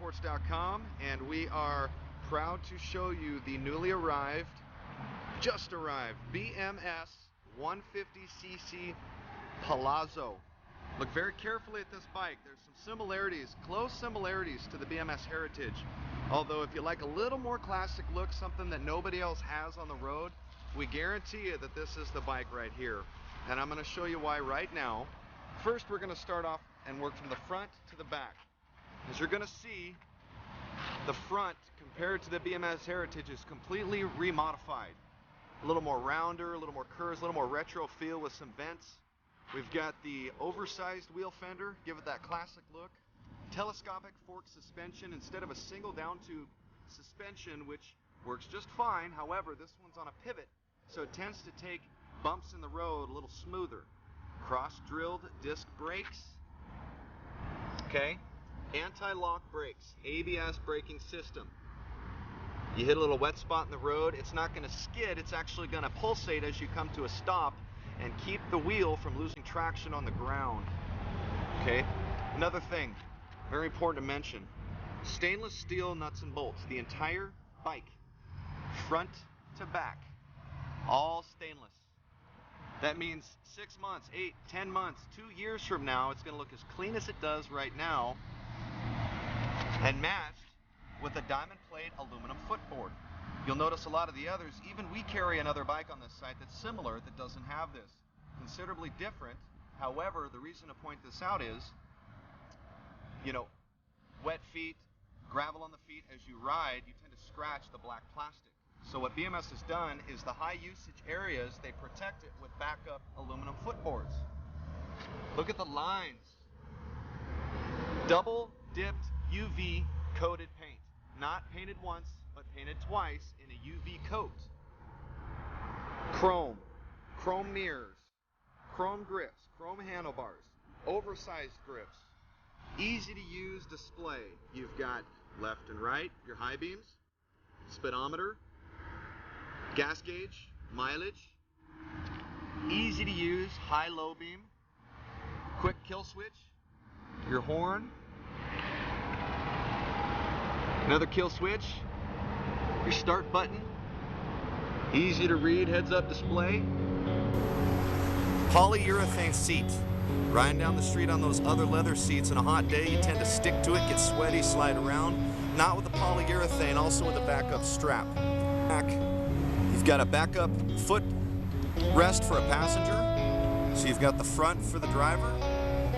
BMSsports.com, and we are proud to show you the newly arrived, just arrived, BMS 150cc Palazzo. Look very carefully at this bike. There's some similarities, close similarities to the BMS Heritage. Although if you like a little more classic look, something that nobody else has on the road, we guarantee you that this is the bike right here. And I'm going to show you why right now. First, we're going to start off and work from the front to the back. As you're going to see, the front compared to the BMS Heritage is completely remodified. A little more rounder, a little more curves, a little more retro feel with some vents. We've got the oversized wheel fender, give it that classic look. Telescopic fork suspension instead of a single down tube suspension, which works just fine. However, this one's on a pivot, so it tends to take bumps in the road a little smoother. Cross-drilled disc brakes. Okay, anti-lock brakes, ABS braking system. You hit a little wet spot in the road, it's not going to skid, it's actually going to pulsate as you come to a stop and keep the wheel from losing traction on the ground. Okay, another thing, very important to mention, stainless steel nuts and bolts. The entire bike, front to back, all stainless. That means 6 months, 8, 10 months, 2 years from now, it's going to look as clean as it does right now, and matched with a diamond plate aluminum footboard. You'll notice a lot of the others, even we carry another bike on this site that's similar that doesn't have this. Considerably different. However, the reason to point this out is, you know, wet feet, gravel on the feet, as you ride, you tend to scratch the black plastic. So what BMS has done is the high usage areas, they protect it with backup aluminum footboards. Look at the lines. Double dipped UV coated paint. Not painted once, but painted twice in a UV coat. Chrome. Chrome mirrors. Chrome grips. Chrome handlebars. Oversized grips. Easy to use display. You've got left and right, your high beams, speedometer, gas gauge, mileage, easy to use high-low beam, quick kill switch, your horn, another kill switch, your start button, easy to read heads-up display, polyurethane seat. Riding down the street on those other leather seats in a hot day, you tend to stick to it, get sweaty, slide around. Not with the polyurethane, also with a backup strap. Back. You've got a backup foot rest for a passenger. So you've got the front for the driver,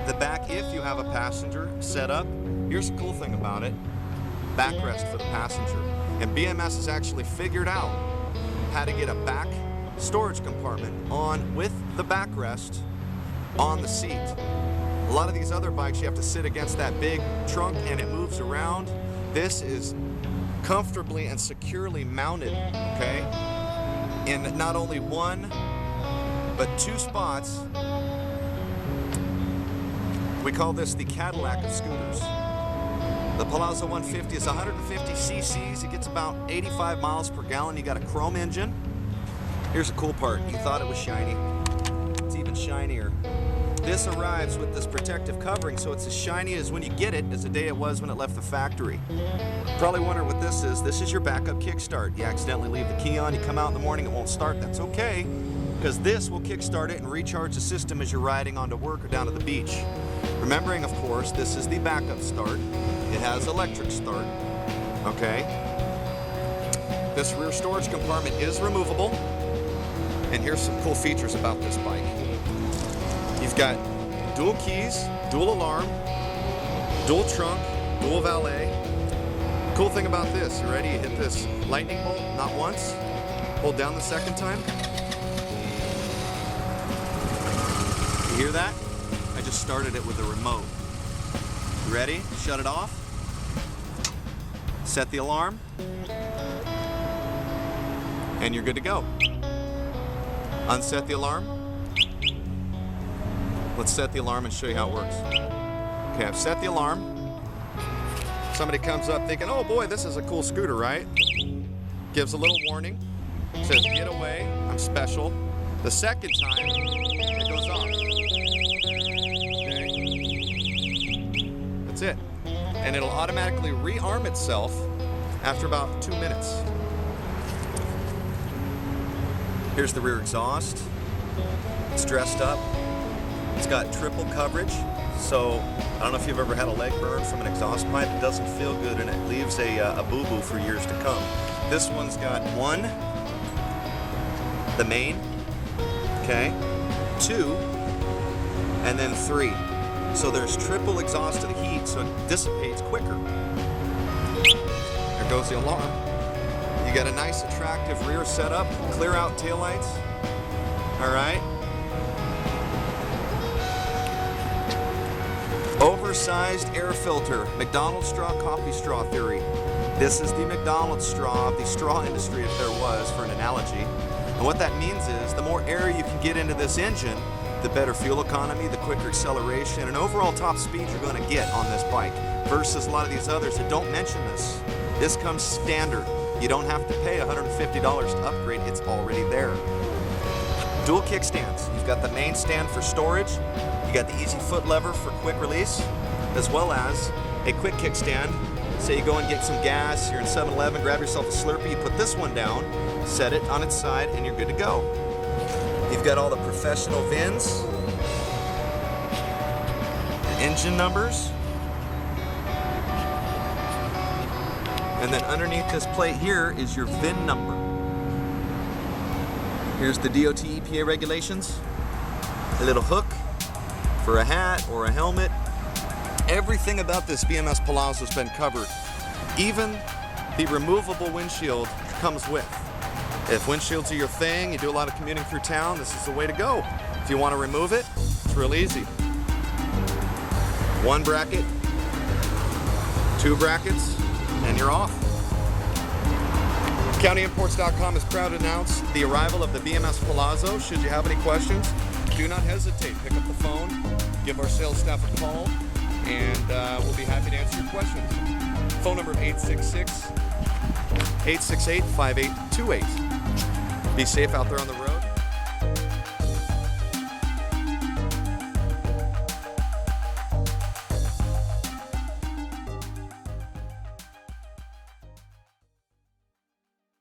the back if you have a passenger set up. Here's the cool thing about it, backrest for the passenger. And BMS has actually figured out how to get a back storage compartment on with the backrest on the seat. A lot of these other bikes, you have to sit against that big trunk and it moves around. This is comfortably and securely mounted, okay? In not only one, but 2 spots. We call this the Cadillac of scooters. The Palazzo 150 is 150 cc's. It gets about 85 miles per gallon. You got a chrome engine. Here's the cool part. You thought it was shiny. It's even shinier. This arrives with this protective covering, so it's as shiny as when you get it as the day it was when it left the factory. Probably wonder what this is. This is your backup kickstart. You accidentally leave the key on, you come out in the morning, it won't start. That's okay, because this will kickstart it and recharge the system as you're riding onto work or down to the beach. Remembering, of course, this is the backup start. It has electric start, okay? This rear storage compartment is removable, and here's some cool features about this bike. You've got dual keys, dual alarm, dual trunk, dual valet. Cool thing about this, you ready? You hit this lightning bolt, not once. Hold down the second time. You hear that? I just started it with a remote. You ready? Shut it off. Set the alarm. And you're good to go. Unset the alarm. Let's set the alarm and show you how it works. Okay, I've set the alarm. Somebody comes up thinking, oh boy, this is a cool scooter, right? Gives a little warning. Says, get away, I'm special. The second time, it goes off. Okay? That's it. and it'll automatically rearm itself after about 2 minutes. Here's the rear exhaust. It's dressed up. It's got triple coverage, so I don't know if you've ever had a leg burn from an exhaust pipe. It doesn't feel good, and it leaves a boo-boo for years to come. This one's got 1, the main, okay, 2, and then 3. So there's triple exhaust to the heat, so it dissipates quicker. There goes the alarm. You got a nice attractive rear setup, clear out taillights. All right. Oversized air filter, McDonald's straw, coffee straw theory. This is the McDonald's straw of the straw industry, if there was, for an analogy. And what that means is the more air you can get into this engine, the better fuel economy, the quicker acceleration, and overall top speed you're going to get on this bike, versus a lot of these others that don't mention this. This comes standard. You don't have to pay $150 to upgrade, it's already there. Dual kickstands. You've got the main stand for storage, you got the easy foot lever for quick release, as well as a quick kickstand. Say you go and get some gas, you're in 7-Eleven, grab yourself a Slurpee, you put this one down, set it on its side, and you're good to go. You've got all the professional VINs, engine numbers, and then underneath this plate here is your VIN number. Here's the DOT EPA regulations, a little hook for a hat or a helmet. Everything about this BMS Palazzo has been covered. Even the removable windshield comes with. If windshields are your thing, you do a lot of commuting through town, this is the way to go. If you want to remove it, it's real easy. 1 bracket, 2 brackets, and you're off. CountyImports.com is proud to announce the arrival of the BMS Palazzo. Should you have any questions, do not hesitate. Pick up the phone, give our sales staff a call, and we'll be happy to answer your questions. Phone number 866-868-5828. Be safe out there on the road.